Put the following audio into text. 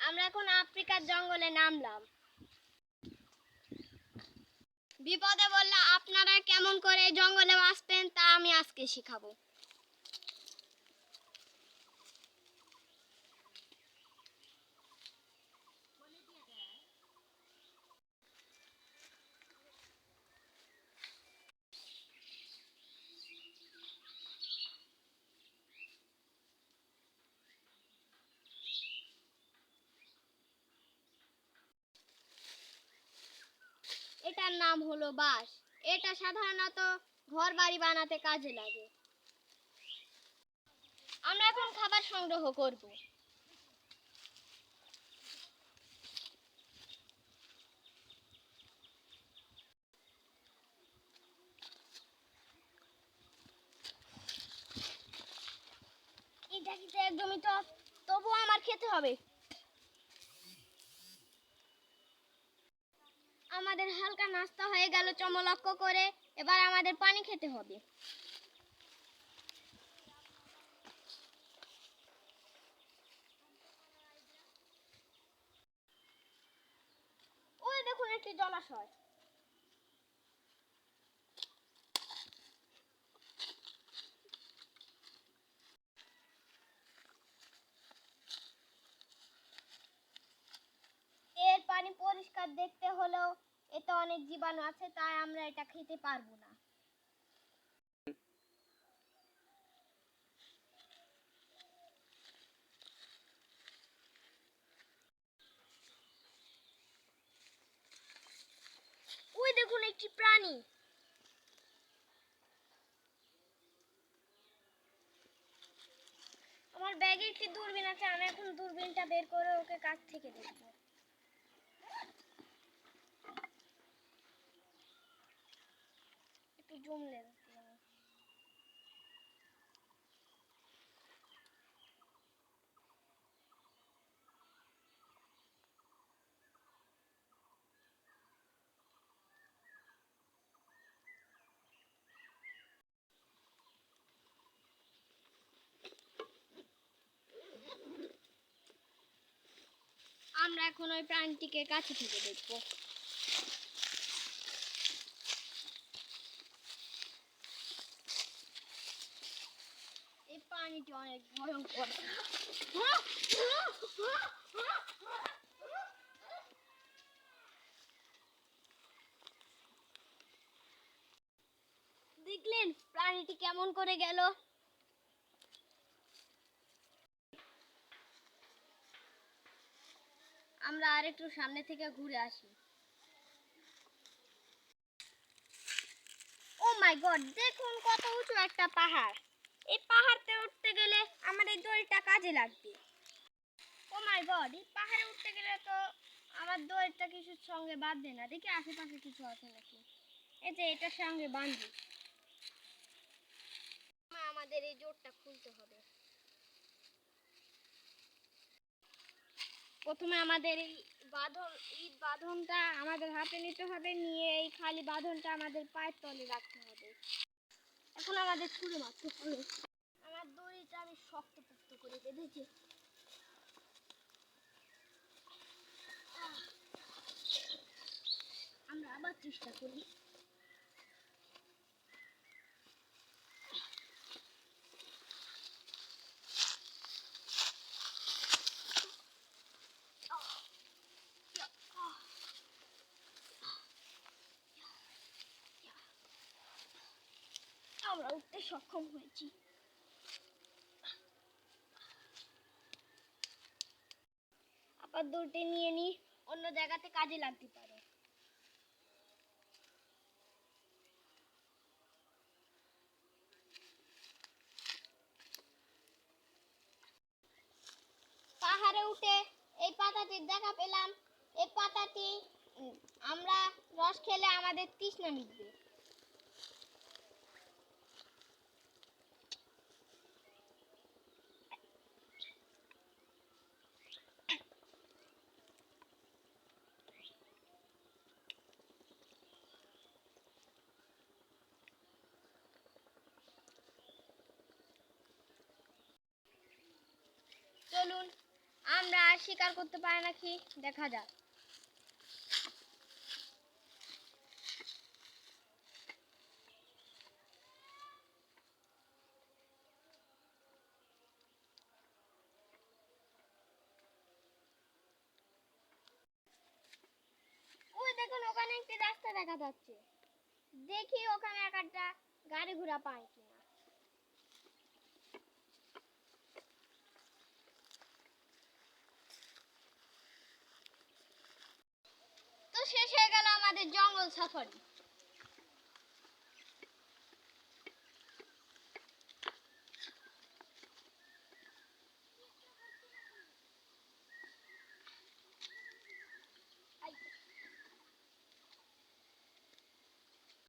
আমরা এখন আফ্রিকার জঙ্গলে নামলাম। বিপদে বললে আপনারা কেমন করে জঙ্গলে বাঁচবেন তা আমি আজকে শিখাবো। এটার নাম হলো বাঁশ। এটা সাধারণত ঘর বাড়ি বানাতে কাজে লাগে। আমরা এখন খাবার সংগ্রহ করব। এটা কিন্তু একদমই টক, তবুও আমার খেতে হবে। আমাদের হালকা নাস্তা হয়ে গেল চমলক্ষ করে, এবার আমাদের পানি খেতে হবে। ওই দেখুন একটি জলাশয়। এর পানি পরিষ্কার দেখতে হলেও এতে অনেক জীবাণু আছে, তাই আমরা এটা খেতে পারবো না। ওই দেখুন একটি প্রাণী। আমার ব্যাগে একটি দূরবীন আছে, আমি এখন দূরবীনটা বের করে ওকে কাছ থেকে দেখব। একটু জুম লেন্স দিয়ে। আমরা এখন ওই প্রাণীটিকে কাছে থেকে দেখব। এই প্রাণীটি অনেক ভয়ঙ্কর। দেখলেন প্রাণীটি কেমন করে গেল? আমরা আরেকটু সামনে থেকে ঘুরে আসি। ও মাই গড, দেখুন কত উঁচু একটা পাহাড়। এই পাহাড়তে উঠতে গেলে আমার এই দড়িটা কাজে লাগবে। ও মাই গড, এই পাহাড়ে উঠতে গেলে তো আমার দড়িটা কিছুর সঙ্গে বাঁধবে না। দেখি আশেপাশে কিছু আছে নাকি। এই যে এটার সঙ্গে বাঁধি। আমাদের এই জোড়টা খুলতে হবে। প্রথমে আমাদের এই বাঁধনটা আমাদের হাতে নিতে হবে, নিয়ে এই খালি বাঁধনটা আমাদের পায়ের তলে রাখতে হবে। এখন আমাদের ছুঁড়ে মারতে হবে। আমার দড়িটা আমি শক্তপোক্ত করে বেঁধেছি। আমরা আবার চেষ্টা করি। আমরা উঠতে সক্ষম হয়েছি। আবার দড়িটা নিয়ে নি, অন্য জায়গাতে কাজে লাগতে পারে। পাহাড়ে উঠে এই পাতাটির দেখা পেলাম। এই পাতাটি আমরা রস খেলে আমাদের তৃষ্ণা মিটবে। চলুন আমরা আর শিকার করতে পারি নাকি দেখা যাক। ওই দেখুন ওখানে একটি রাস্তা দেখা যাচ্ছে, দেখি ওখানে একটা গাড়ি ঘোড়া পাই কিনা। তো শেষ হয়ে গেল আমাদের জঙ্গল সাফারি।